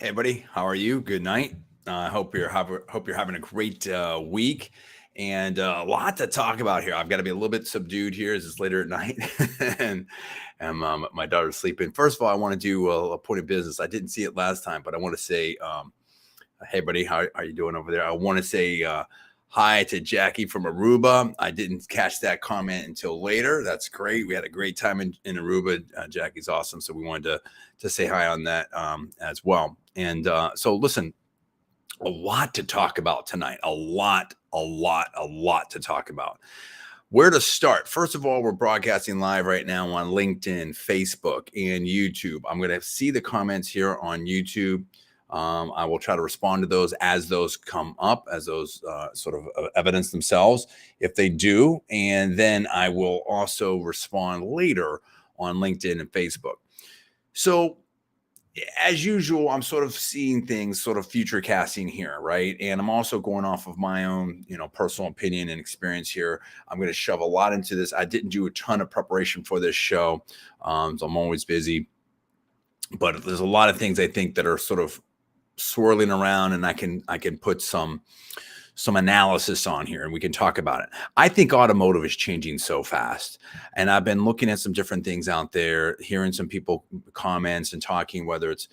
Hey, buddy, how are you? Good night. I hope you're having a great week, and a lot to talk about here. I've got to be a little bit subdued here as it's later at night, and my daughter's sleeping. First of all, I want to do a point of business. I didn't see it last time, but I want to say, hey, buddy, how are you doing over there? I want to say hi to Jackie from Aruba. I didn't catch that comment until later. That's great. We had a great time in Aruba. Jackie's awesome, so we wanted to say hi on that as well. And so, listen, a lot to talk about tonight. A lot to talk about. Where to start? First of all, we're broadcasting live right now on LinkedIn, Facebook, and YouTube. I'm going to see the comments here on YouTube. I will try to respond to those as those come up, as those sort of evidence themselves, if they do. And then I will also respond later on LinkedIn and Facebook. So, as usual, I'm sort of seeing things sort of future casting here, right? And I'm also going off of my own, personal opinion and experience here. I'm going to shove a lot into this. I didn't do a ton of preparation for this show, so I'm always busy. But there's a lot of things I think that are sort of swirling around, and I can put some analysis on here and we can talk about it. I think automotive is changing so fast. And I've been looking at some different things out there, hearing some people comments and talking, whether it's,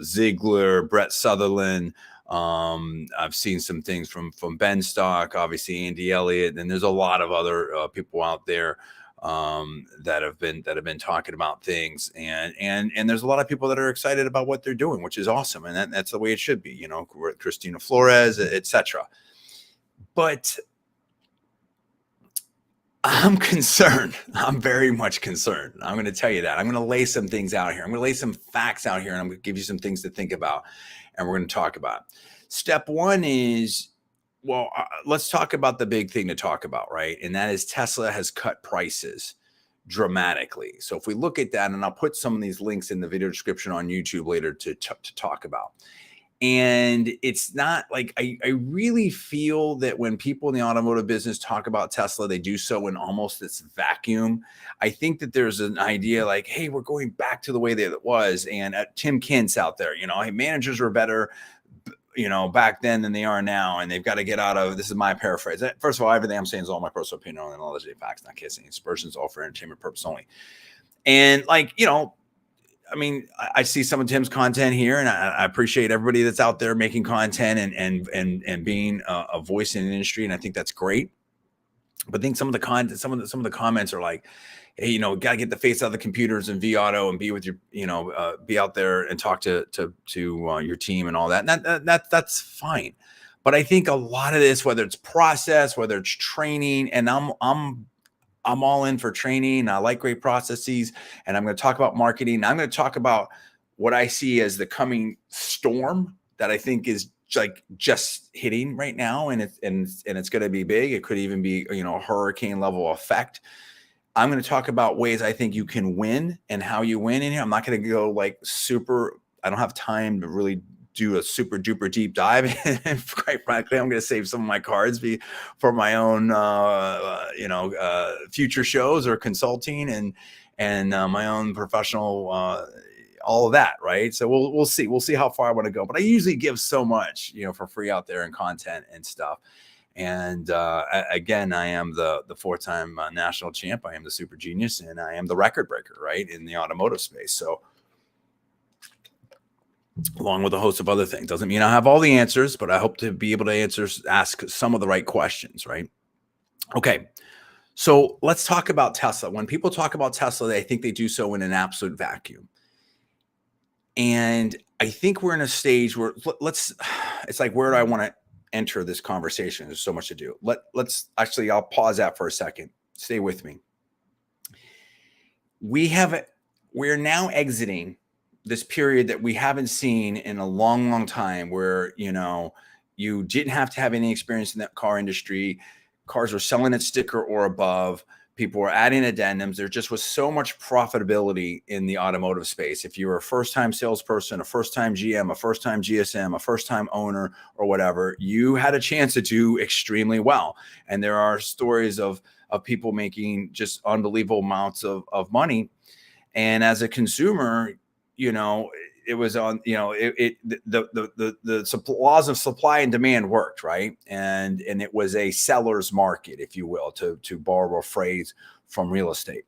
Ziegler, Brett Sutherland. I've seen some things from Ben Stock, obviously Andy Elliott, and there's a lot of other people out there that have been talking about things, and there's a lot of people that are excited about what they're doing, which is awesome, and that's the way it should be. Christina Flores, etc. But I'm concerned. I'm very much concerned. I'm going to tell you that. I'm going to lay some things out here. I'm going to lay some facts out here, and I'm going to give you some things to think about, and we're going to talk about. Step one is, well, let's talk about the big thing to talk about, right? And that is Tesla has cut prices dramatically. So if we look at that, and I'll put some of these links in the video description on YouTube later to talk about. And it's not like I really feel that when people in the automotive business talk about Tesla, they do so in almost this vacuum. I think that there's an idea like, hey, we're going back to the way that it was. And Tim Kintz out there, hey, managers were better back then than they are now, and they've got to get out of, this is my paraphrase. First of all, everything I'm saying is all my personal opinion and all those facts, not kissing. Aspersions, all for entertainment purpose only. And I see some of Tim's content here, and I appreciate everybody that's out there making content and being a voice in the industry, and I think that's great. But I think some of the comments are like, hey, got to get the face out of the computers and vAuto and be with your, be out there and talk to your team and all that. And that's fine. But I think a lot of this, whether it's process, whether it's training, and I'm all in for training. I like great processes, and I'm going to talk about marketing. I'm going to talk about what I see as the coming storm that I think is just hitting right now, and it's going to be big. It could even be a hurricane level effect. I'm going to talk about ways I think you can win and how you win in here. I'm not going to go super. I don't have time to really do a super duper deep dive. And quite frankly, I'm going to save some of my cards for my own, future shows or consulting and my own professional, all of that. Right. So we'll see. We'll see how far I want to go. But I usually give so much, for free out there in content and stuff. And again, I am the 4-time national champ. I am the super genius, and I am the record breaker, right, in the automotive space. So, along with a host of other things, doesn't mean I have all the answers, but I hope to be able to ask some of the right questions, right? Okay, so let's talk about Tesla. When people talk about Tesla, I think they do so in an absolute vacuum. And I think we're in a stage where it's like, where do I want to enter this conversation? There's so much to do. Let's actually, I'll pause that for a second. Stay with me. We're now exiting this period that we haven't seen in a long, long time, where, you didn't have to have any experience in that car industry. Cars were selling at sticker or above. People were adding addendums. There just was so much profitability in the automotive space. If you were a first-time salesperson, a first-time GM, a first-time GSM, a first-time owner, or whatever, you had a chance to do extremely well. And there are stories of people making just unbelievable amounts of money. And as a consumer, it was on, the laws of supply and demand worked, right? And it was a seller's market, if you will, to borrow a phrase from real estate.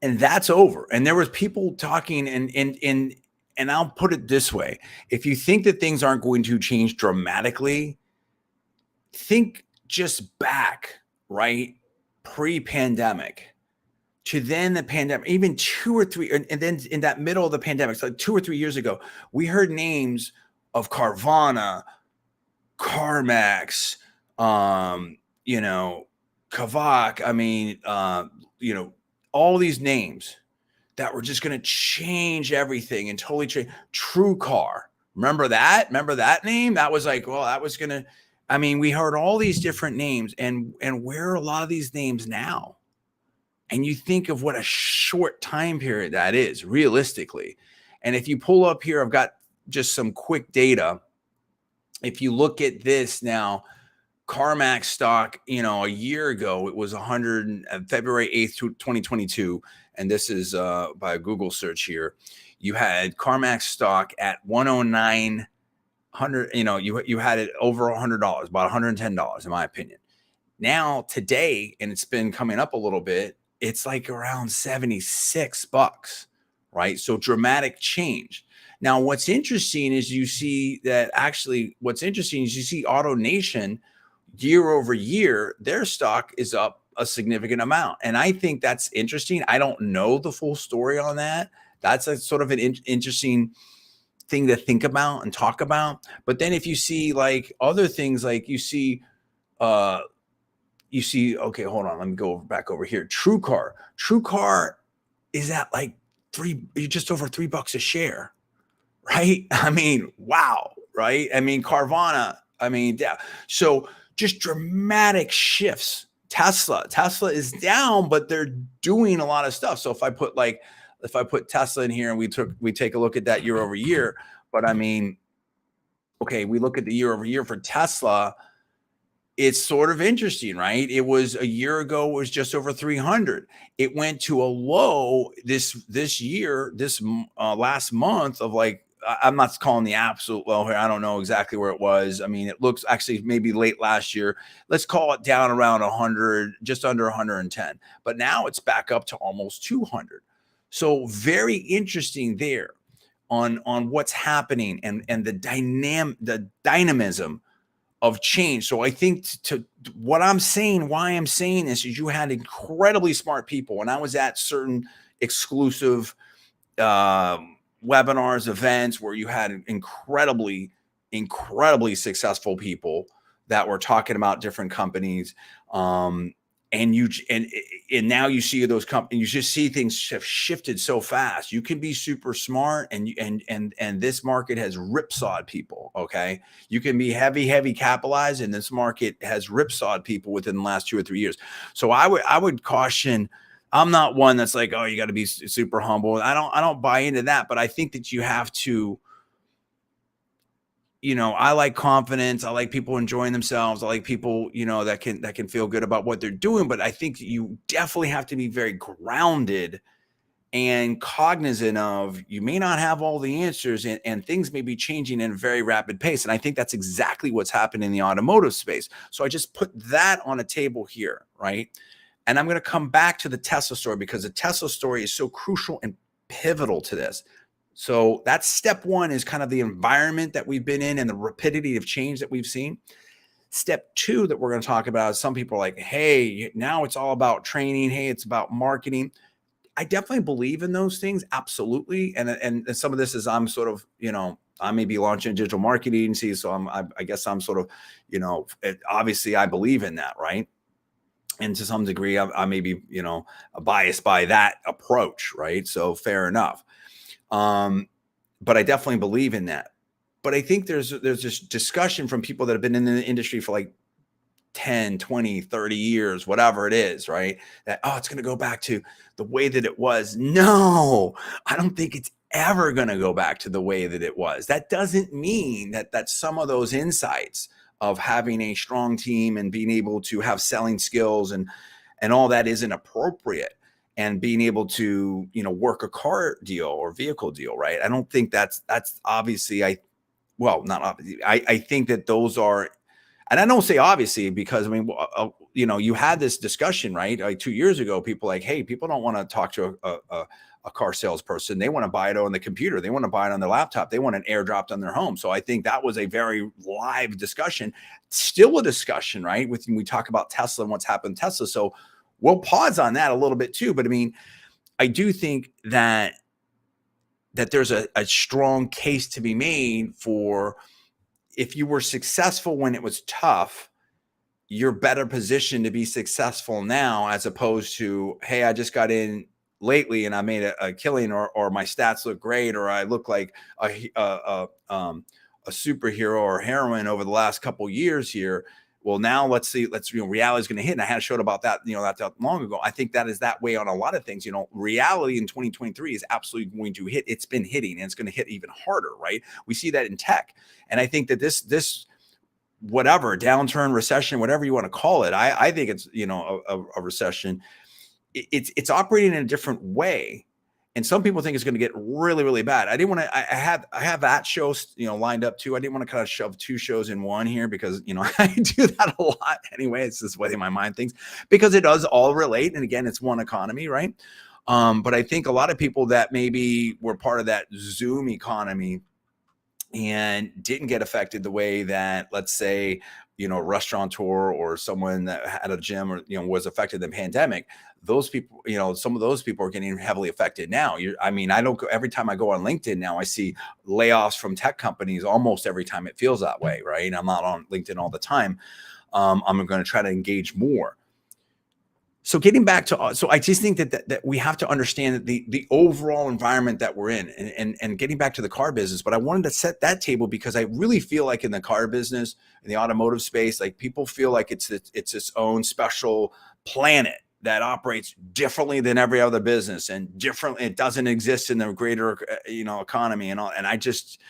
And that's over. And there was people talking, and I'll put it this way: if you think that things aren't going to change dramatically, think just back, right, pre-pandemic to then the pandemic, even 2 or 3, and then in that middle of the pandemic, so like 2 or 3 years ago, we heard names of Carvana, CarMax, Kavak. I mean, all these names that were just going to change everything and totally change. True Car. Remember that? Remember that name? That was like, well, that was going to, I mean, we heard all these different names, and where are a lot of these names now? And you think of what a short time period that is, realistically. And if you pull up here, I've got just some quick data. If you look at this now, CarMax stock, a year ago, it was February 8th, 2022. And this is by a Google search here. You had CarMax stock at 109, you had it over $100, about $110, in my opinion. Now, today, and it's been coming up a little bit, it's like around $76, right? So dramatic change. Now, what's interesting is you see AutoNation year over year, their stock is up a significant amount. And I think that's interesting. I don't know the full story on that. That's a sort of an interesting thing to think about and talk about. But then if you see like other things, like you see, okay, hold on, let me go back over here. True Car is at like just over $3 a share, right? I mean, wow, right? I mean, Carvana, yeah. So just dramatic shifts. Tesla is down, but they're doing a lot of stuff. So if I put Tesla in here and we take a look at that year over year, but I mean, okay, we look at the year over year for Tesla. It's sort of interesting, right? It was a year ago, it was just over 300. It went to a low this year, last month of like, I'm not calling the absolute low here. I don't know exactly where it was. I mean, it looks actually maybe late last year. Let's call it down around 100, just under 110. But now it's back up to almost 200. So very interesting there on what's happening and the dynamism of change. So I think to what I'm saying, why I'm saying this is you had incredibly smart people. When I was at certain exclusive webinars, events where you had incredibly successful people that were talking about different companies, and now you see those companies, you just see things have shifted so fast. You can be super smart, and this market has ripsawed people. Okay, you can be heavy capitalized, and this market has ripsawed people within the last 2 or 3 years. So I would caution. I'm not one that's like, oh, you got to be super humble. I don't buy into that, but I think that you have to, I like confidence. I like people enjoying themselves. I like people, that can feel good about what they're doing. But I think you definitely have to be very grounded and cognizant of, you may not have all the answers, and things may be changing in a very rapid pace. And I think that's exactly what's happened in the automotive space. So I just put that on a table here, right? And I'm going to come back to the Tesla story, because the Tesla story is so crucial and pivotal to this. So that's step one, is kind of the environment that we've been in and the rapidity of change that we've seen. Step two that we're going to talk about is, some people are like, hey, now it's all about training. Hey, it's about marketing. I definitely believe in those things. Absolutely. And some of this is, I'm sort of, I may be launching a digital marketing agency. So I guess I'm sort of, obviously I believe in that. Right. And to some degree, I may be, biased by that approach, right? So fair enough. But I definitely believe in that. But I think there's this discussion from people that have been in the industry for like 10, 20, 30 years, whatever it is, right? That, oh, it's going to go back to the way that it was. No, I don't think it's ever going to go back to the way that it was. That doesn't mean that some of those insights of having a strong team and being able to have selling skills and all that isn't appropriate. and being able to, work a car deal or vehicle deal, right? I don't think that's obviously, well, not obviously. I think that those are, and I don't say obviously because I mean, you had this discussion, right? Like 2 years ago, people like, hey, people don't want to talk to a car salesperson. They want to buy it on the computer. They want to buy it on their laptop. They want an airdropped on their home. So I think that was a very live discussion, still a discussion, right? When we talk about Tesla and what's happened to Tesla. So we'll pause on that a little bit too. But I mean, I do think that there's a strong case to be made for, if you were successful when it was tough, you're better positioned to be successful now, as opposed to, hey, I just got in lately and I made a killing, or my stats look great, or I look like a superhero or heroine over the last couple years here. Well, now let's see, reality's going to hit. And I had a show about that, not that long ago. I think that is that way on a lot of things. Reality in 2023 is absolutely going to hit. It's been hitting, and it's going to hit even harder, right? We see that in tech. And I think that this whatever downturn, recession, whatever you want to call it, I think it's, a recession. It's operating in a different way. And some people think it's going to get really, really bad. I didn't want to, I have that show, lined up too. I didn't want to kind of shove two shows in one here because, I do that a lot anyway. It's just the way my mind thinks, because it does all relate. And again, it's one economy, right? But I think a lot of people that maybe were part of that Zoom economy and didn't get affected the way that, let's say, a restaurateur or someone that had a gym, or, was affected in the pandemic, those people, some of those people are getting heavily affected now. I don't go, every time I go on LinkedIn now, I see layoffs from tech companies almost every time. It feels that way, right? I'm not on LinkedIn all the time. I'm going to try to engage more. So getting back to, so I just think that we have to understand that the overall environment that we're in, and getting back to the car business. But I wanted to set that table because I really feel like in the car business, in the automotive space, like people feel like it's its own special planet that operates differently than every other business, and differently. It doesn't exist in the greater, economy and all. And I just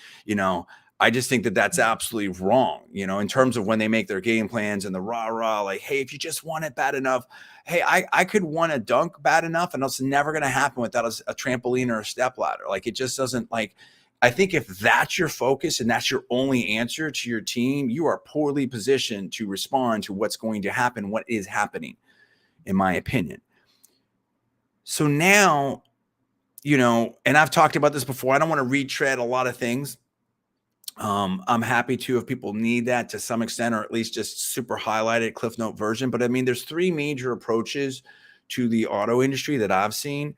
think that that's absolutely wrong, in terms of when they make their game plans and the rah, like, hey, if you just want it bad enough, hey, I could want a dunk bad enough, and it's never going to happen without a trampoline or a step ladder. Like, it just doesn't, like, I think if that's your focus and that's your only answer to your team, you are poorly positioned to respond to what's going to happen, what is happening, in my opinion. So now, and I've talked about this before, I don't want to retread a lot of things. I'm happy to, if people need that to some extent, or at least just super highlighted Cliff Note version. But I mean, there's three major approaches to the auto industry that I've seen.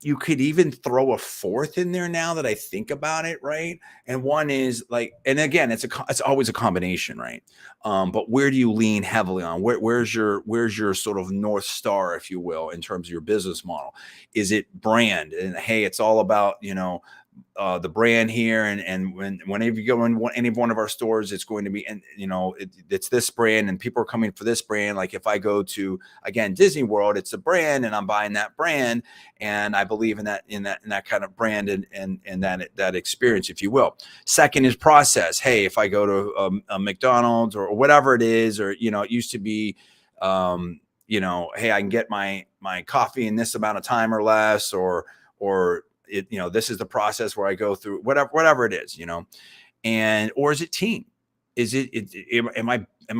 You could even throw a fourth in there now that I think about it, right? And one is like, and again, it's always a combination, right? But where do you lean heavily on? Where's your sort of North Star, if you will, in terms of your business model? Is it brand? And hey, it's all about, the brand here, and whenever you go in any one of our stores, it's going to be, and it's this brand, and people are coming for this brand. Like if I go to, again, Disney World, it's a brand, and I'm buying that brand, and I believe in that kind of brand and that experience, if you will. Second is process. Hey, if I go to a McDonald's or whatever it is, or it used to be, hey, I can get my coffee in this amount of time or less, or this is the process where I go through whatever it is, and, or is it team? Is am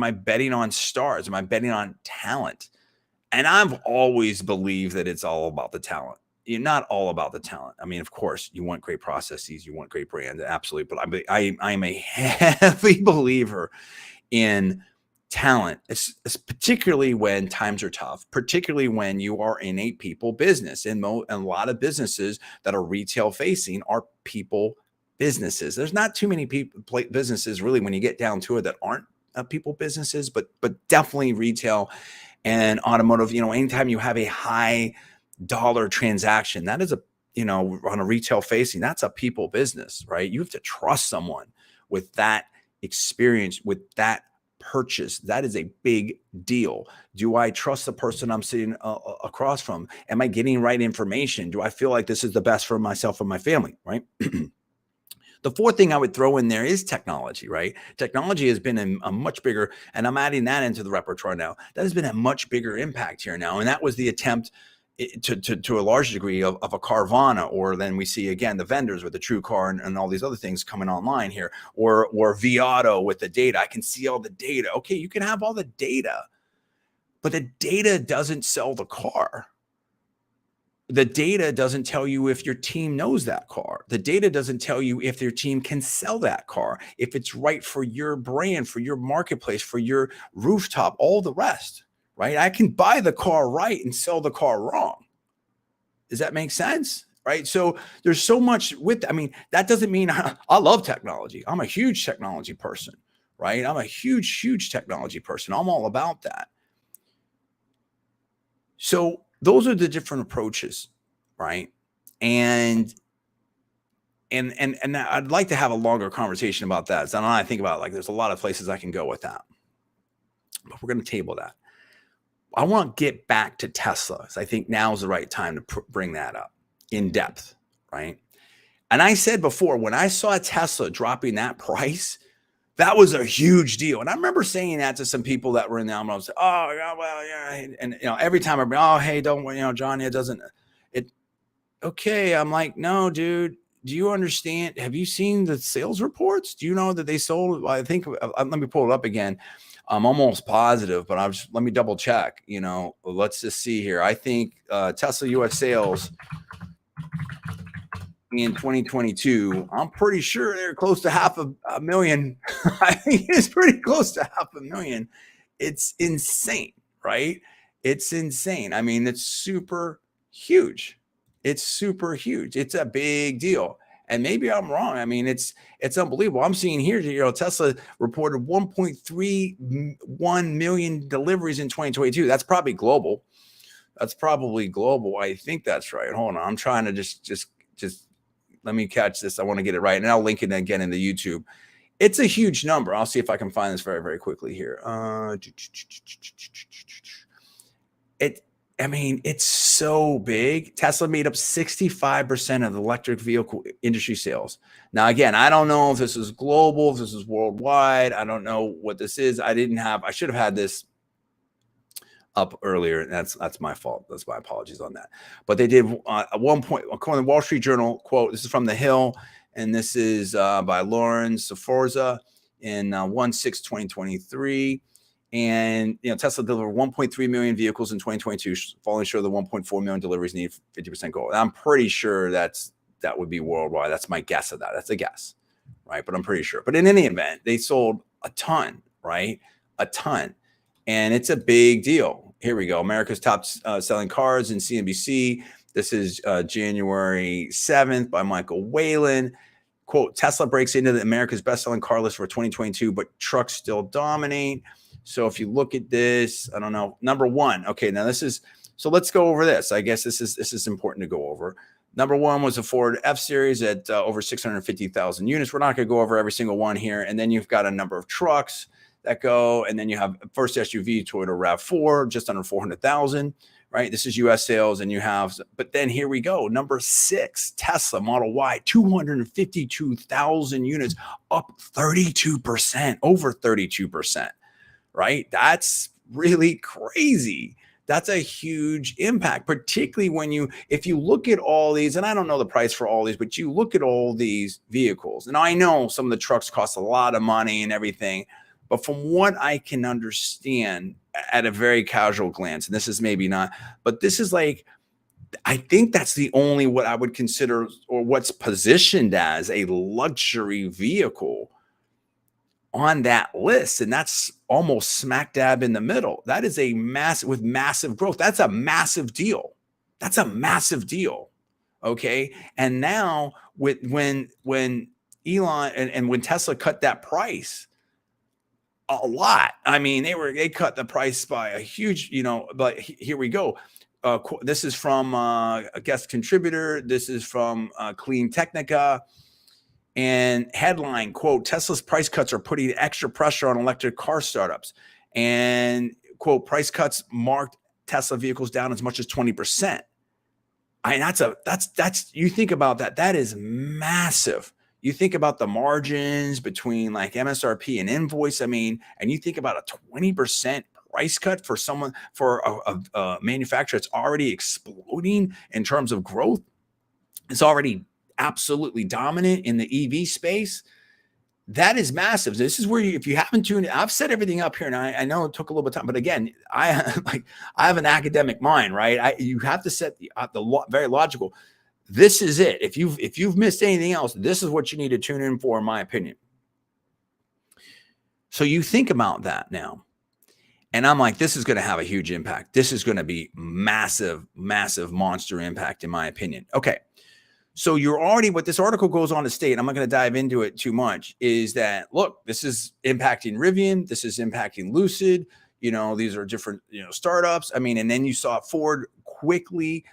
I betting on stars? Am I betting on talent? And I've always believed that it's all about the talent. You're not all about the talent. I mean, of course, you want great processes, you want great brands, absolutely. But I'm a heavy believer in talent. It's particularly when times are tough, particularly when you are in a people business. And a lot of businesses that are retail facing are people businesses. There's not too many businesses really, when you get down to it, that aren't people businesses, but definitely retail and automotive. Anytime you have a high dollar transaction, that is on a retail facing, that's a people business, right? You have to trust someone with that experience, with that purchase. That is a big deal. Do I trust the person I'm sitting across from? Am I getting right information? Do I feel like this is the best for myself and my family, right? The fourth thing I would throw in there is technology, right? Technology has been a much bigger, and I'm adding that into the repertoire now. That has been a much bigger impact here now. And that was the attempt to a large degree of a Carvana, or then we see again the vendors with the True Car and all these other things coming online here, or Viato with the data. I can see all the data. Okay, you can have all the data, but the data doesn't sell the car. The data doesn't tell you if your team knows that car. The data doesn't tell you if your team can sell that car, if it's right for your brand, for your marketplace, for your rooftop, all the rest, right? I can buy the car right and sell the car wrong. Does that make sense? Right. So there's so much with, I mean, that doesn't mean I love technology. I'm a huge technology person, right? I'm a huge technology person. I'm all about that. So those are the different approaches, right? And I'd like to have a longer conversation about that. So I think about, like, there's a lot of places I can go with that, but we're going to table that. I want to get back to Tesla. So I think now is the right time to bring that up in depth, right? And I said before, when I saw Tesla dropping that price, that was a huge deal. And I remember saying that to some people that were in the IMO. I was like, oh, yeah, well, yeah. And, every time I bring, oh, hey, don't, John, okay. I'm like, no, dude, do you understand? Have you seen the sales reports? Do you know that they sold? I think, let me pull it up again. I'm almost positive, but let me double check. Let's just see here. I think Tesla US sales in 2022, I'm pretty sure they're close to 500,000. I think it's pretty close to 500,000. It's insane, right? It's insane. I mean, it's super huge. It's super huge. It's a big deal. And maybe I'm wrong. I mean, it's unbelievable. I'm seeing here, Tesla reported 1.31 million deliveries in 2022. That's probably global. I think that's right. Hold on. I'm trying to just let me catch this. I want to get it right. And I'll link it again in the YouTube. It's a huge number. I'll see if I can find this very, very quickly here. It's so big. Tesla made up 65% of the electric vehicle industry sales. Now, again, I don't know if this is global, if this is worldwide. I don't know what this is. I should have had this up earlier. That's my fault. That's my apologies on that. But they did at one point, according to the Wall Street Journal, quote, this is from The Hill, and this is by Lauren Sforza in 1/6/2023. And Tesla delivered 1.3 million vehicles in 2022, falling short of the 1.4 million deliveries needed 50% goal. And I'm pretty sure that would be worldwide. That's my guess of that. That's a guess, right? But I'm pretty sure. But in any event, they sold a ton, right? A ton. And it's a big deal. Here we go. America's top selling cars in CNBC. This is January 7th by Michael Whalen. Quote, Tesla breaks into America's best-selling car list for 2022, but trucks still dominate. So if you look at this, I don't know. Number one. Okay, now so let's go over this. I guess this is important to go over. Number one was a Ford F-Series at over 650,000 units. We're not going to go over every single one here. And then you've got a number of trucks that go, and then you have first SUV Toyota RAV4, just under 400,000, right? This is US sales, and but then here we go. Number 6, Tesla Model Y, 252,000 units, up 32%, over 32%, right? That's really crazy. That's a huge impact, particularly if you look at all these, and I don't know the price for all these, but you look at all these vehicles, and I know some of the trucks cost a lot of money and everything, but from what I can understand at a very casual glance, and this is maybe not, but this is like, I think that's the only what I would consider, or what's positioned as a luxury vehicle on that list. And that's almost smack dab in the middle. That is with massive growth. That's a massive deal. Okay. And now when Elon and when Tesla cut that price, a lot. I mean, they cut the price by a huge, but here we go. This is from a guest contributor. This is from Clean Technica. And headline, quote, Tesla's price cuts are putting extra pressure on electric car startups. And, quote, price cuts marked Tesla vehicles down as much as 20%. I mean, that's you think about that. That is massive. You think about the margins between like MSRP and invoice. I mean, and you think about a 20% price cut for someone, for a manufacturer that's already exploding in terms of growth. It's already absolutely dominant in the EV space. That is massive. This is where you, if you haven't tuned in, I've set everything up here, and I know it took a little bit of time, but again, I like, I have an academic mind, right? You have to set the very logical. This is it. If you've missed anything else, this is what you need to tune in for, in my opinion. So you think about that now, and I'm like, this is going to have a huge impact. This is going to be massive, massive monster impact, in my opinion. Okay. So you're already, what this article goes on to state, and I'm not going to dive into it too much, is that, look, this is impacting Rivian. This is impacting Lucid. These are different, startups. I mean, and then you saw Ford quickly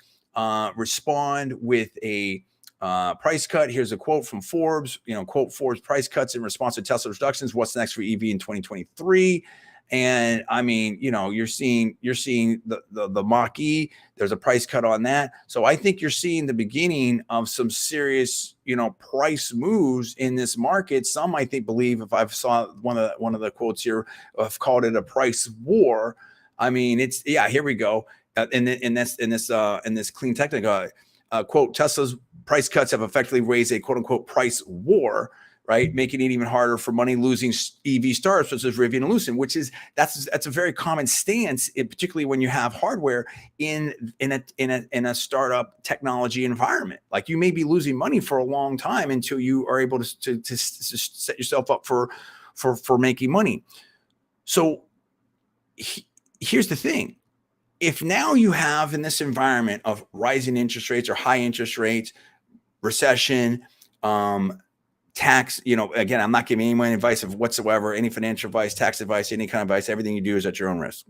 respond with a price cut. Here's a quote from Forbes, quote, Forbes price cuts in response to Tesla reductions. What's next for EV in 2023? And I mean, you're seeing the Mach-E. There's a price cut on that. So I think you're seeing the beginning of some serious, price moves in this market. Some, I think, believe, if I've saw one of the quotes here, I've called it a price war. I mean, it's, here we go. In this clean technical quote, Tesla's price cuts have effectively raised a quote unquote price war, right? Making it even harder for money losing EV startups such as Rivian and Lucid, which is, that's a very common stance, particularly when you have hardware in a startup technology environment. Like, you may be losing money for a long time until you are able to set yourself up for making money. So here's the thing. If now you have, in this environment of rising interest rates or high interest rates, recession, tax, again, I'm not giving anyone advice of whatsoever, any financial advice, tax advice, any kind of advice. Everything you do is at your own risk.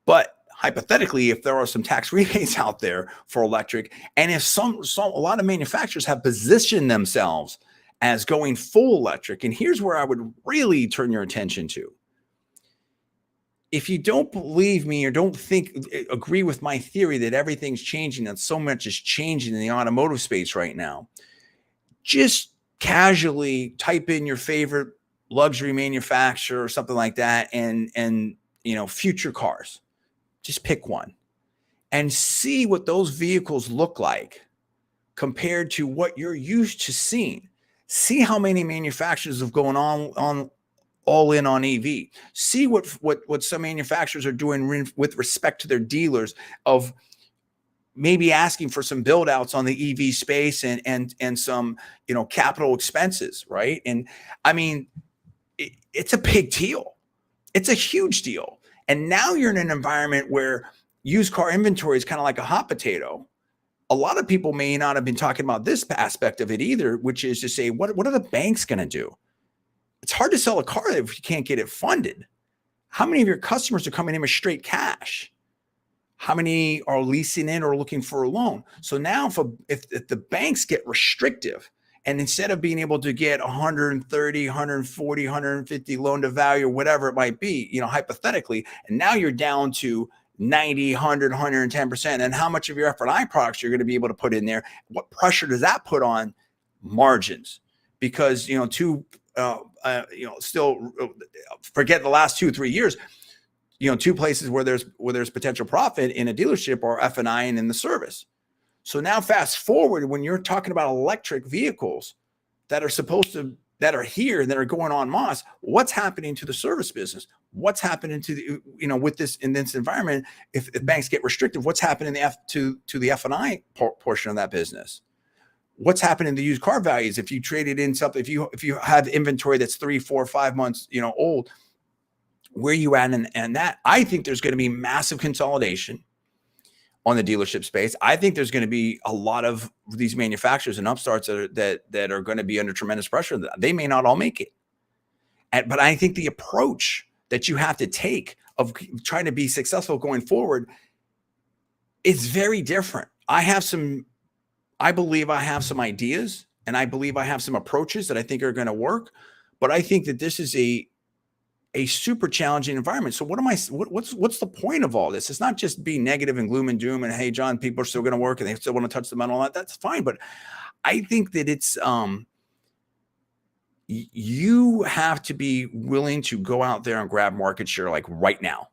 But hypothetically, if there are some tax rebates out there for electric, and if a lot of manufacturers have positioned themselves as going full electric, and here's where I would really turn your attention to. If you don't believe me or don't agree with my theory that everything's changing, that so much is changing in the automotive space right now, just casually type in your favorite luxury manufacturer or something like that, and future cars. Just pick one and see what those vehicles look like compared to what you're used to seeing. See how many manufacturers have gone on all in on EV. See what some manufacturers are doing with respect to their dealers, of maybe asking for some build outs on the EV space and some, capital expenses, right? And I mean, it's a big deal. It's a huge deal. And now you're in an environment where used car inventory is kind of like a hot potato. A lot of people may not have been talking about this aspect of it either, which is to say, what are the banks going to do? It's hard to sell a car if you can't get it funded. How many of your customers are coming in with straight cash? How many are leasing in or looking for a loan? So now if the banks get restrictive, and instead of being able to get 130, 140, 150 loan to value, or whatever it might be, hypothetically, and now you're down to 90, 100, 110%, and how much of your F&I products you're going to be able to put in there? What pressure does that put on margins? Because, still forget the last 2-3 years, two places where there's potential profit in a dealership are F&I and in the service. So now fast forward, when you're talking about electric vehicles that are here and that are going en masse, what's happening to the service business? What's happening to the, with this, in this environment, if banks get restrictive, what's happening to the F&I portion of that business? What's happening to used car values? If you traded in something, if you have inventory that's 3, 4, 5 months, old, where you at? And that, I think there's going to be massive consolidation on the dealership space. I think there's going to be a lot of these manufacturers and upstarts that are going to be under tremendous pressure. They may not all make it. But I think the approach that you have to take of trying to be successful going forward is very different. I believe I have some ideas, and I believe I have some approaches that I think are going to work. But I think that this is a super challenging environment. So what's the point of all this? It's not just being negative and gloom and doom and, hey, John, people are still going to work and they still want to touch the metal and all that. That's fine. But I think that it's you have to be willing to go out there and grab market share like right now,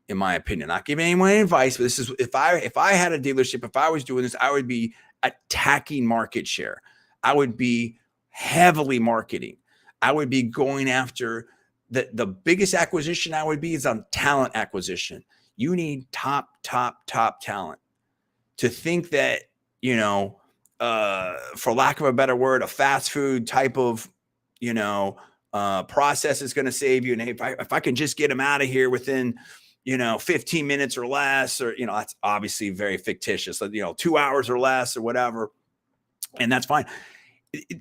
in my opinion. Not giving anyone advice, but this is if I had a dealership, if I was doing this, I would be attacking market share. I would be heavily marketing. I would be going after the biggest acquisition I would be is on talent acquisition. You need top talent. To think that, for lack of a better word, a fast food type of, process is going to save you. And if I can just get them out of here within, 15 minutes or less, or, that's obviously very fictitious, 2 hours or less or whatever. And that's fine.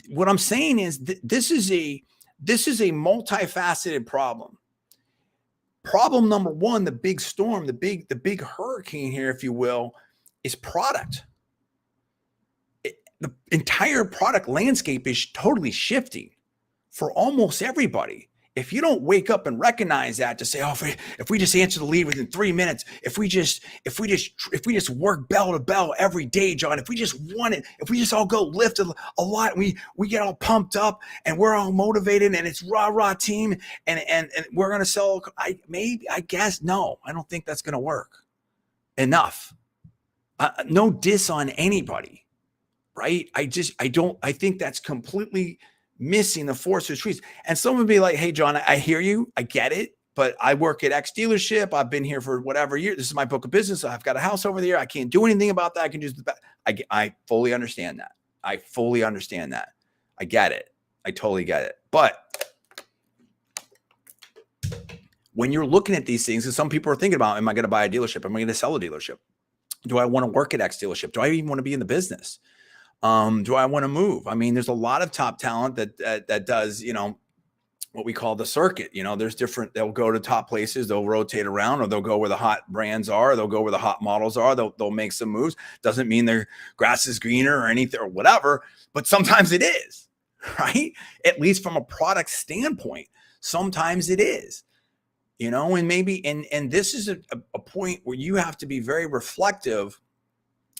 What I'm saying is this is a multifaceted problem. Problem number one, the big storm, the big hurricane here, if you will, is product. The entire product landscape is totally shifting for almost everybody. If you don't wake up and recognize that, to say, oh, if we just answer the lead within 3 minutes, if we just work bell to bell every day, John, if we just want it, if we just all go lift a lot, we get all pumped up and we're all motivated and it's rah team and we're gonna sell. I guess no, I don't think that's gonna work. Enough. No diss on anybody, right? I think that's completely missing the forest for the trees. And someone would be like, hey, John, I hear you. I get it. But I work at X dealership. I've been here for whatever year. This is my book of business. I've got a house over there. I can't do anything about that. I can just, I fully understand that. I fully understand that. I get it. I totally get it. But when you're looking at these things, and some people are thinking about, am I going to buy a dealership? Am I going to sell a dealership? Do I want to work at X dealership? Do I even want to be in the business? Do I want to move? I mean, there's a lot of top talent that does, what we call the circuit. There's different, they'll go to top places, they'll rotate around, or they'll go where the hot brands are, or they'll go where the hot models are. They'll make some moves. Doesn't mean their grass is greener or anything or whatever, but sometimes it is, right? At least from a product standpoint, sometimes it is. And maybe, and this is a point where you have to be very reflective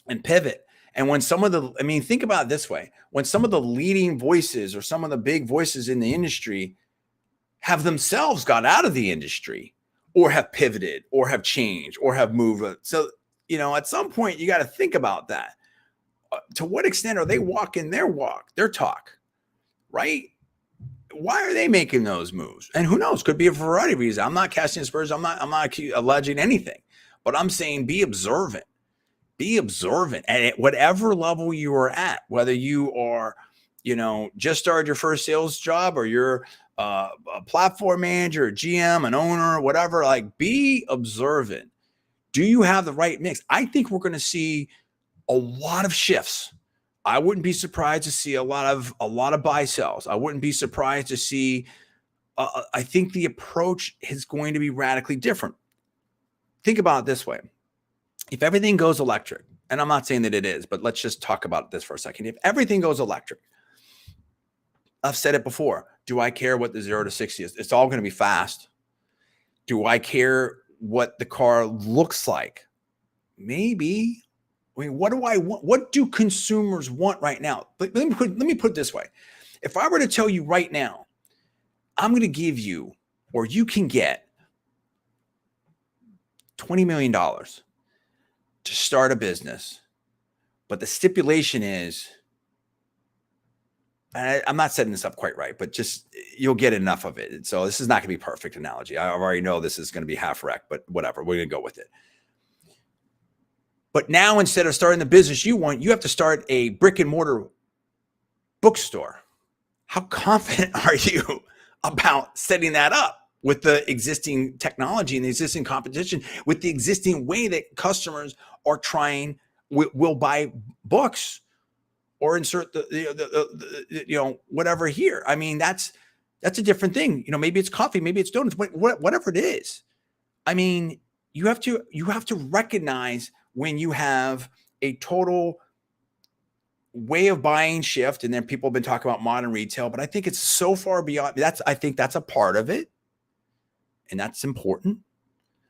and pivot. And when think about it this way, when some of the leading voices or some of the big voices in the industry have themselves got out of the industry or have pivoted or have changed or have moved. So, at some point you got to think about that. To what extent are they walking their talk, right? Why are they making those moves? And who knows? Could be a variety of reasons. I'm not casting aspersions. I'm not alleging anything, but I'm saying be observant. Be observant at whatever level you are at, whether you are, just started your first sales job or you're a platform manager, a GM, an owner, whatever. Like, be observant. Do you have the right mix? I think we're going to see a lot of shifts. I wouldn't be surprised to see a lot of buy sells. I wouldn't be surprised to see. I think the approach is going to be radically different. Think about it this way. If everything goes electric, and I'm not saying that it is, but let's just talk about this for a second. If everything goes electric, I've said it before. Do I care what the 0 to 60 is? It's all going to be fast. Do I care what the car looks like? Maybe. I mean, what do I want? What do consumers want right now? But let me put it this way. If I were to tell you right now, I'm going to give you, or you can get $20 million to start a business, but the stipulation is, I'm not setting this up quite right, but just you'll get enough of it. So this is not going to be a perfect analogy. I already know this is going to be half wreck, but whatever, we're going to go with it. But now instead of starting the business you want, you have to start a brick and mortar bookstore. How confident are you about setting that up with the existing technology and the existing competition, with the existing way that customers are will buy books or insert the whatever here? I mean, that's a different thing. Maybe it's coffee, maybe it's donuts, whatever it is. I mean, you have to recognize when you have a total way of buying shift, and then people have been talking about modern retail, but I think it's so far beyond that. I think that's a part of it, and that's important.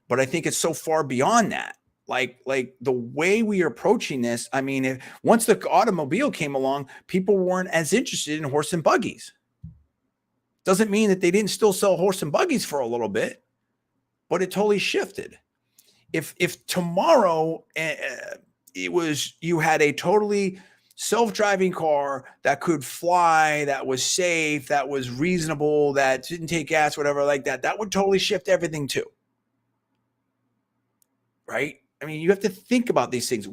But I think it's so far beyond that. Like the way we are approaching this, I mean, once the automobile came along, people weren't as interested in horse and buggies. Doesn't mean that they didn't still sell horse and buggies for a little bit, but it totally shifted. If tomorrow it was you had a totally self-driving car that could fly, that was safe, that was reasonable, that didn't take gas, whatever like that, that would totally shift everything too. Right? I mean, you have to think about these things.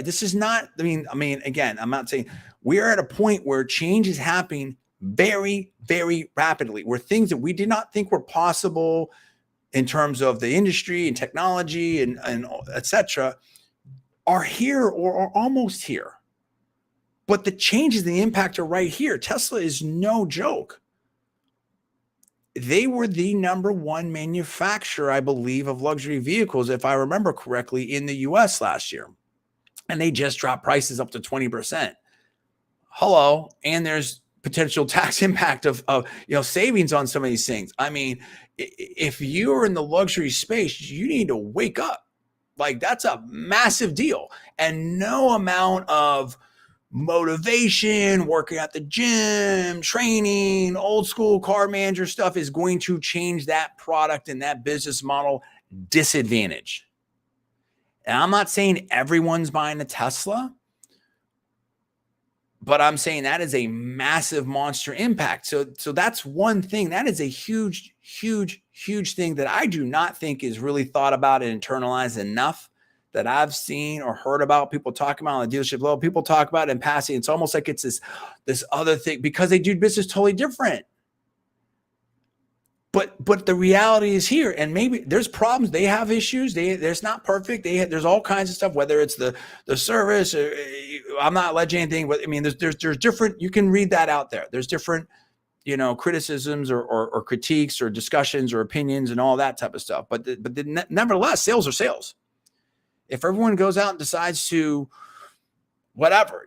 This is not, I mean, again, I'm not saying we are at a point where change is happening very, very rapidly, where things that we did not think were possible in terms of the industry and technology and et cetera are here or are almost here. But the changes, the impact are right here. Tesla is no joke. They were the number one manufacturer, I believe, of luxury vehicles, if I remember correctly, in the US last year. And they just dropped prices up to 20%. Hello. And there's potential tax impact of savings on some of these things. I mean, if you're in the luxury space, you need to wake up. Like, that's a massive deal. And no amount of motivation, working at the gym, training, old school car manager stuff is going to change that product and that business model disadvantage. And I'm not saying everyone's buying a Tesla, but I'm saying that is a massive monster impact. So that's one thing. That is a huge, huge, huge thing that I do not think is really thought about and internalized enough, that I've seen or heard about people talking about on the dealership level. People talk about it in passing. It's almost like it's this other thing because they do business totally different. But the reality is here, and maybe there's problems. They have issues. There's not perfect. There's all kinds of stuff. Whether it's the service, I'm not alleging anything, but I mean, there's different. You can read that out there. There's different, criticisms or critiques or discussions or opinions and all that type of stuff. But nevertheless, sales are sales. If everyone goes out and decides to whatever,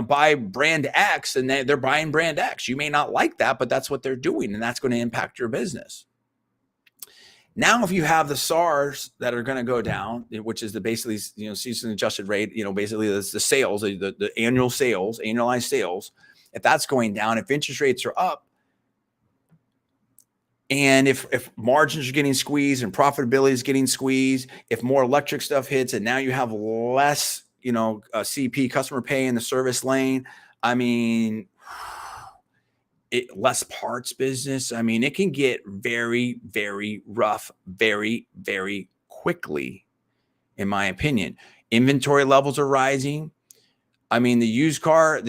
buy brand X, and they're buying brand X. You may not like that, but that's what they're doing, and that's going to impact your business. Now, if you have the SARs that are going to go down, which is the basically, season adjusted rate, basically the sales, the annual sales, annualized sales, if that's going down, if interest rates are up, and if margins are getting squeezed and profitability is getting squeezed, if more electric stuff hits and now you have less, a CP, customer pay in the service lane, I mean, less parts business. I mean, it can get very, very rough, very, very quickly, in my opinion. Inventory levels are rising. I mean, the used car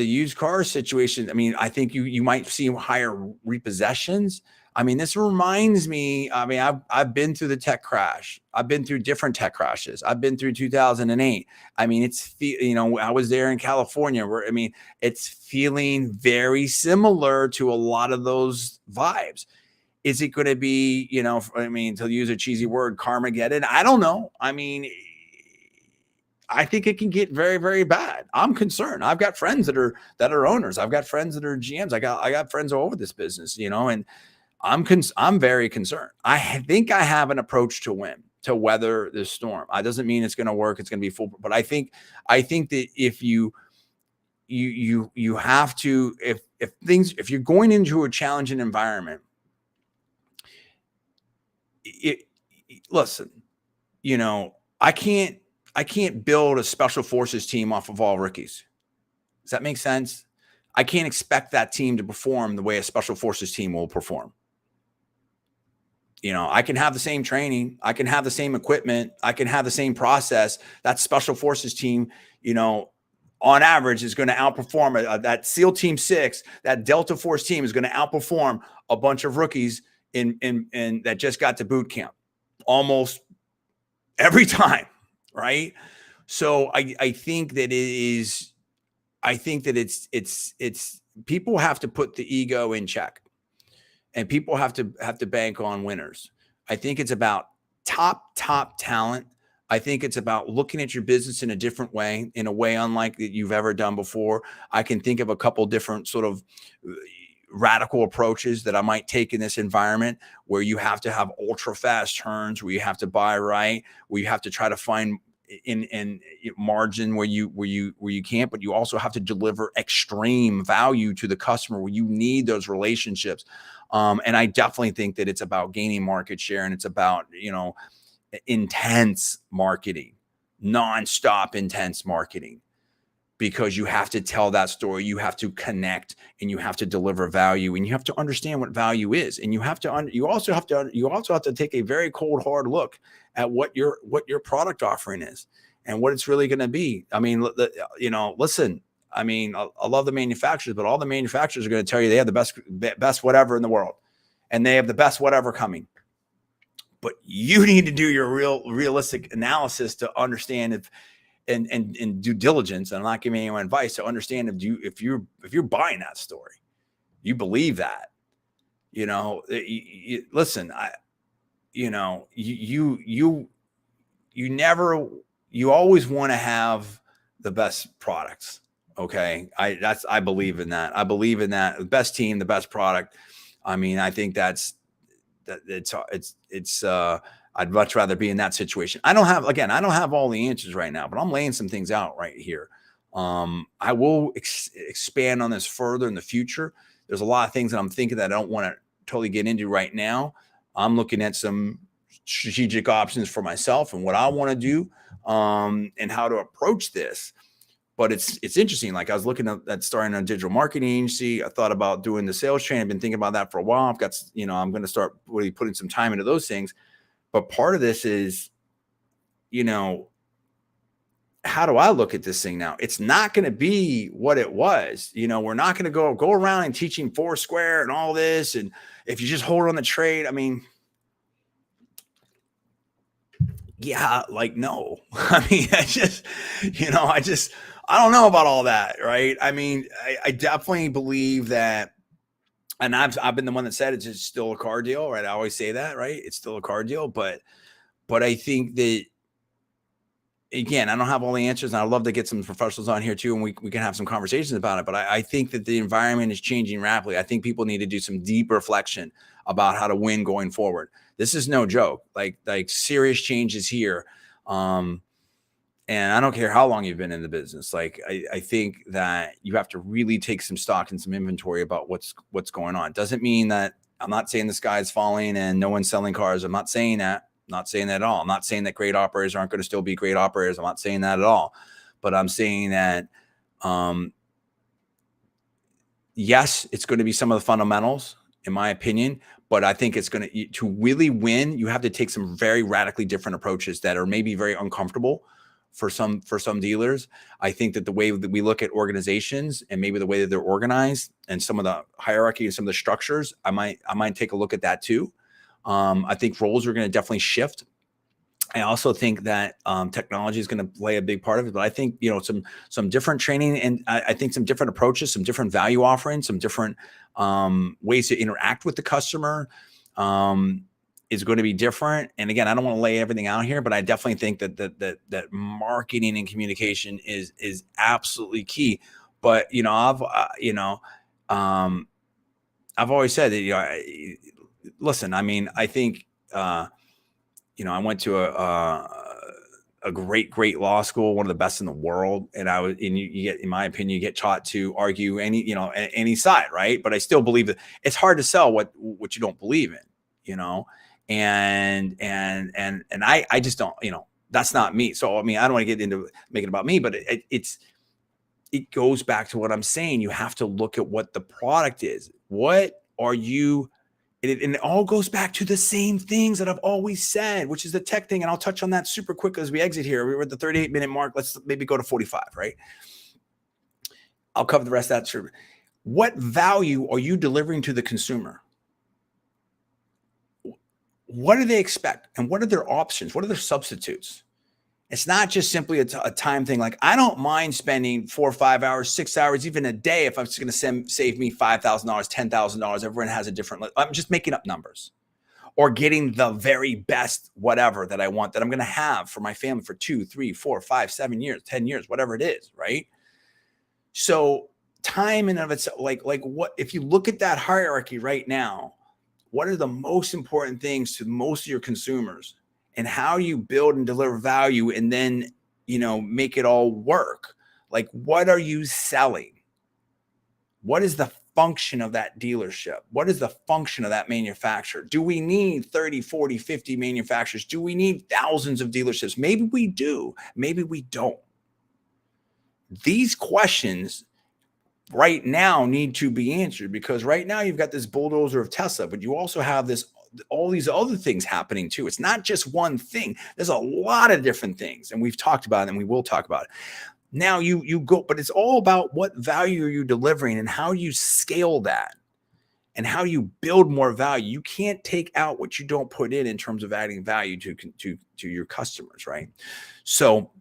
situation, I mean, I think you might see higher repossessions. I mean, this reminds me, I mean, I've been through the tech crash. I've been through different tech crashes. I've been through 2008. I mean, I was there in California where, I mean, it's feeling very similar to a lot of those vibes. Is it going to be, to use a cheesy word, Carmageddon? I don't know. I mean, I think it can get very, very bad. I'm concerned. I've got friends that are owners. I've got friends that are GMs. I got friends all over this business, and I'm very concerned. I think I have an approach to weather this storm. It doesn't mean it's going to work. It's going to be full, but I think that if you have to, if you're going into a challenging environment, listen, I can't build a special forces team off of all rookies. Does that make sense? I can't expect that team to perform the way a special forces team will perform. I can have the same training. I can have the same equipment. I can have the same process. That special forces team, on average is going to outperform that SEAL Team 6, that Delta Force team is going to outperform a bunch of rookies in that just got to boot camp almost every time. Right. So I think that it's people have to put the ego in check, and people have to bank on winners. I think it's about top talent. I think it's about looking at your business in a different way, in a way unlike that you've ever done before. I can think of a couple different sort of radical approaches that I might take in this environment, where you have to have ultra fast turns, where you have to buy right, where you have to try to find in margin where you can't, but you also have to deliver extreme value to the customer where you need those relationships. And I definitely think that it's about gaining market share, and it's about, intense marketing, nonstop intense marketing, because you have to tell that story. You have to connect, and you have to deliver value, and you have to understand what value is. And you also have to take a very cold, hard look at what your product offering is and what it's really going to be. I mean, listen, I mean, I love the manufacturers, but all the manufacturers are going to tell you they have the best whatever in the world, and they have the best whatever coming. But you need to do your realistic analysis to understand if and due diligence. I'm not giving anyone advice, to understand if you're buying that story, you believe that. Listen, you always want to have the best products. Okay, I believe in that. I believe in that. The best team, the best product. I mean, I think it's I'd much rather be in that situation. I don't have all the answers right now, but I'm laying some things out right here. I will expand on this further in the future. There's a lot of things that I'm thinking that I don't want to totally get into right now. I'm looking at some strategic options for myself and what I want to do, and how to approach this. But it's interesting. Like, I was looking at starting a digital marketing agency. I thought about doing the sales training. I've been thinking about that for a while. I've got, I'm going to start really putting some time into those things. But part of this is, how do I look at this thing now? It's not going to be what it was. We're not going to go around and teaching Foursquare and all this. And if you just hold on the trade, I mean, yeah, like, no. I mean, I don't know about all that, right? I mean, I definitely believe that, and I've been the one that said it's just still a car deal, right? I always say that, right? It's still a car deal, but I think that, again, I don't have all the answers, and I'd love to get some professionals on here too, and we can have some conversations about it. But I think that the environment is changing rapidly. I think people need to do some deep reflection about how to win going forward. This is no joke. Like serious changes here. And I don't care how long you've been in the business. Like, I think that you have to really take some stock and some inventory about what's going on. Doesn't mean that, I'm not saying the sky is falling and no one's selling cars. I'm not saying that. I'm not saying that at all. I'm not saying that great operators aren't going to still be great operators. I'm not saying that at all. But I'm saying that, yes, it's going to be some of the fundamentals, in my opinion. But I think it's going to really win, you have to take some very radically different approaches that are maybe very uncomfortable for some dealers. I think that the way that we look at organizations, and maybe the way that they're organized, and some of the hierarchy and some of the structures, I might take a look at that too. I think roles are going to definitely shift. I also think that technology is going to play a big part of it. But I think, some different training, and I think some different approaches, some different value offerings, some different ways to interact with the customer is going to be different. And again, I don't want to lay everything out here, but I definitely think that marketing and communication is absolutely key. But I've always said that, listen, I mean, I think I went to a great law school, one of the best in the world, and you get, in my opinion, you get taught to argue any side, right? But I still believe that it's hard to sell what you don't believe in, and I just don't, that's not me. So I mean, I don't want to get into making it about me, but it goes back to what I'm saying. You have to look at what the product is. What are you? And it all goes back to the same things that I've always said, which is the tech thing. And I'll touch on that super quick as we exit here. We're at the 38-minute mark. Let's maybe go to 45, right? I'll cover the rest of that. What value are you delivering to the consumer? What do they expect? And what are their options? What are their substitutes? It's not just simply a time thing. Like, I don't mind spending 4 or 5 hours, 6 hours, even a day, if it's going to save me $5,000, $10,000. Everyone has a different, I'm just making up numbers, or getting the very best whatever that I want, that I'm going to have for my family for 2, 3, 4, 5, 7 years, 10 years, whatever it is. Right. So time in and of itself, like what, if you look at that hierarchy right now, what are the most important things to most of your consumers? And how you build and deliver value, and then make it all work. Like, what are you selling? What is the function of that dealership? What is the function of that manufacturer? Do we need 30, 40, 50 manufacturers? Do we need thousands of dealerships? Maybe we do. Maybe we don't. These questions right now need to be answered, because right now you've got this bulldozer of Tesla, but you also have all these other things happening too. It's not just one thing. There's a lot of different things, and we've talked about it, and we will talk about it. Now you go, but it's all about what value are you delivering and how you scale that and how you build more value. You can't take out what you don't put in terms of adding value to your customers, right? So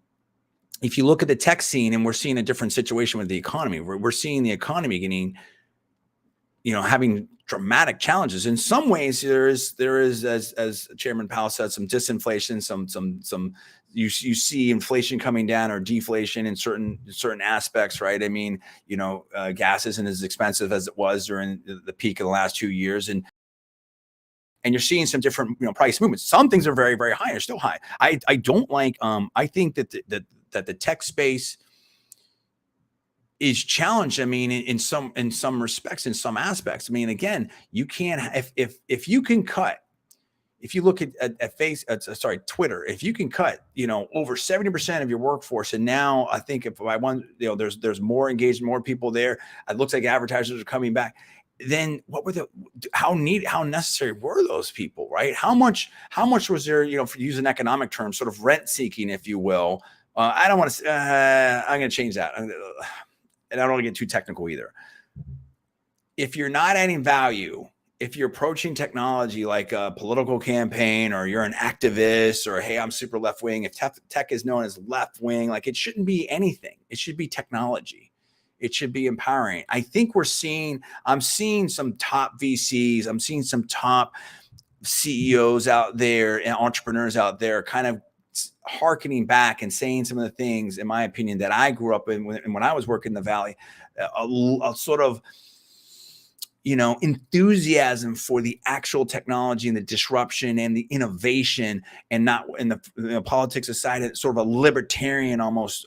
if you look at the tech scene, and we're seeing a different situation with the economy, we're seeing the economy getting, having dramatic challenges. In some ways, there is, as Chairman Powell said, some disinflation, some you see inflation coming down or deflation in certain aspects, right? I mean, gas isn't as expensive as it was during the peak of the last 2 years, and you're seeing some different price movements. Some things are very, very high, or still high. I don't like. I think that the tech space is challenged. I mean, in some respects, in some aspects. I mean, again, you can't, if you can cut, if you look at Twitter, if you can cut, over 70% of your workforce, and now I think if I want, there's more engagement, more people there. It looks like advertisers are coming back. Then how necessary were those people, right? How much was there, for use an economic term, sort of rent seeking, if you will. I don't want to. I'm going to change that. And I don't want to get too technical either. If you're not adding value, if you're approaching technology like a political campaign, or you're an activist, or, hey, I'm super left wing, if tech is known as left wing, like, it shouldn't be anything. It should be technology. It should be empowering. I think I'm seeing some top VCs. I'm seeing some top CEOs out there and entrepreneurs out there kind of hearkening back and saying some of the things, in my opinion, that I grew up in when I was working in the Valley, a sort of, enthusiasm for the actual technology and the disruption and the innovation, and not in the politics aside, sort of a libertarian almost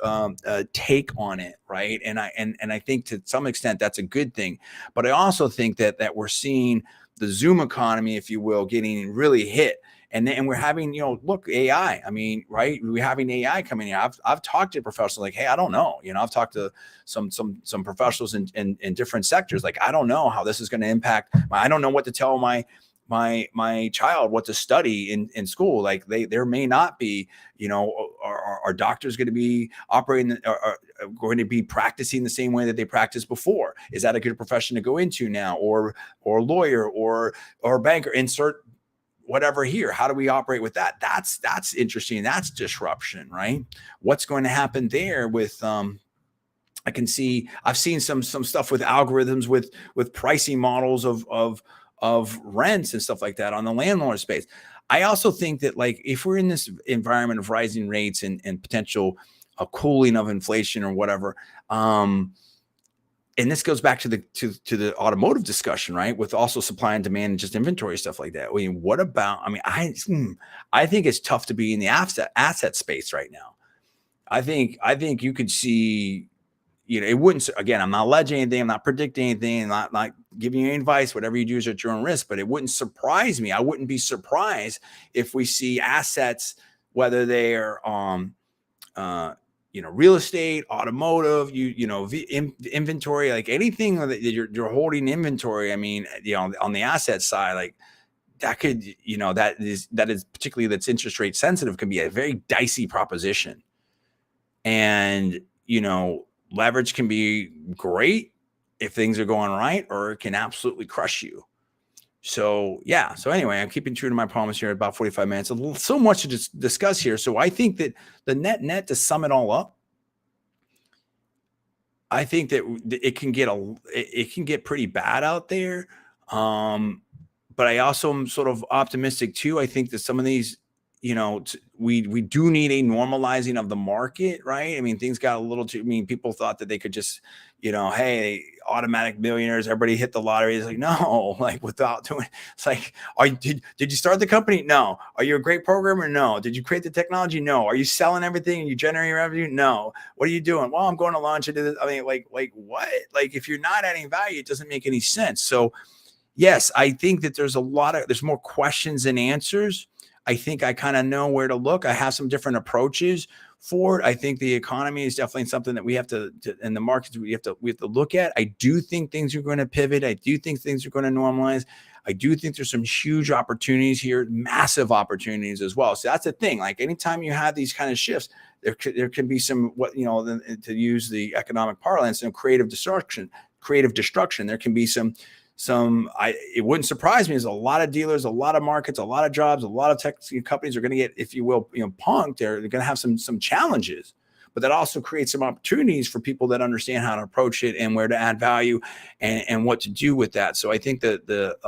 take on it, right? And I think to some extent that's a good thing, but I also think that we're seeing the Zoom economy, if you will, getting really hit. And we're having, look, AI. I mean, right? We're having AI coming in. I've talked to professionals like, hey, I don't know. I've talked to some professionals in different sectors. Like, I don't know how this is going to impact. I don't know what to tell my child what to study in school. Like, there may not be, are doctors going to be operating, or going to be practicing the same way that they practiced before? Is that a good profession to go into now, or lawyer, or banker? Insert whatever here. How do we operate with that? That's interesting. That's disruption, right? What's going to happen there with I've seen some stuff with algorithms, with pricing models of rents and stuff like that on the landlord space. I also think that, like, if we're in this environment of rising rates and potential cooling of inflation or whatever, and this goes back to the automotive discussion, right? With also supply and demand and just inventory, stuff like that. I mean, what about? I mean, I think it's tough to be in the asset space right now. I think you could see, it wouldn't. Again, I'm not alleging anything. I'm not predicting anything. I'm not giving you any advice. Whatever you do is at your own risk. But it wouldn't surprise me. I wouldn't be surprised if we see assets, whether they are real estate, automotive, inventory, like anything that you're holding inventory. I mean, on the asset side, like, that could, that is particularly, that's interest rate sensitive, can be a very dicey proposition. And, leverage can be great if things are going right, or it can absolutely crush you. So, yeah. So anyway, I'm keeping true to my promise here at about 45 minutes. So much to discuss here. So I think that the net, to sum it all up, I think that it can get pretty bad out there. But I also am sort of optimistic too. I think that some of these we do need a normalizing of the market, right? I mean, things got a little too. I mean, people thought that they could just, hey, automatic millionaires, everybody hit the lottery. It's like, no, like without doing. It's like, did you start the company? No. Are you a great programmer? No. Did you create the technology? No. Are you selling everything and you generating revenue? No. What are you doing? Well, I'm going to launch into this. I mean, like what? Like if you're not adding value, it doesn't make any sense. So yes, I think that there's more questions than answers. I think I kind of know where to look. I have some different approaches for it. I think the economy is definitely something that we have to and the markets we have to look at. I do think things are going to pivot. I do think things are going to normalize. I do think there's some huge opportunities here, massive opportunities as well. So that's the thing. Like anytime you have these kind of shifts, there can be some to use the economic parlance, some creative destruction. There can be it wouldn't surprise me. There's a lot of dealers, a lot of markets, a lot of jobs, a lot of tech companies are going to get, if you will, punked. They're going to have some challenges, but that also creates some opportunities for people that understand how to approach it and where to add value and what to do with that. So I think that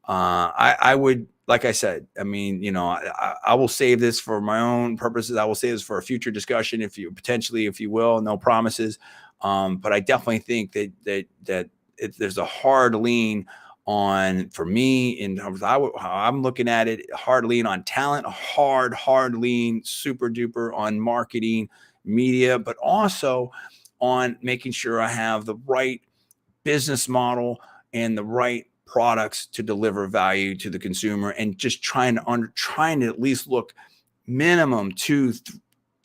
I would, like I said, I mean, I will save this for my own purposes. I will save this for a future discussion, if you will, no promises. But I definitely think that there's a hard lean on, for me, in terms of how I'm looking at it, hard lean on talent, hard lean, super duper on marketing, media, but also on making sure I have the right business model and the right products to deliver value to the consumer, and just trying to at least look minimum 2,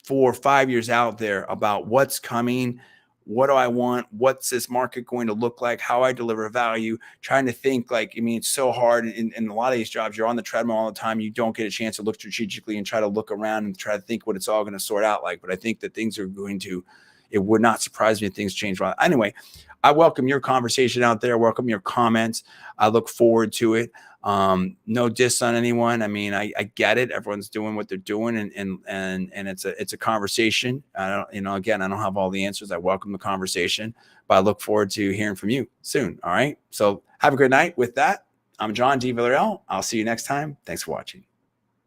4, 5 years out there about what's coming. What do I want? What's this market going to look like? How I deliver value? Trying to think it's so hard in a lot of these jobs. You're on the treadmill all the time. You don't get a chance to look strategically and try to look around and try to think what it's all going to sort out like. But I think that it would not surprise me if things change. Anyway, I welcome your conversation out there. Welcome your comments. I look forward to it. No diss on anyone. I mean, I get it. Everyone's doing what they're doing, and it's a conversation. I don't have all the answers. I welcome the conversation, but I look forward to hearing from you soon. All right. So have a good night. With that, I'm John D. Villarreal. I'll see you next time. Thanks for watching.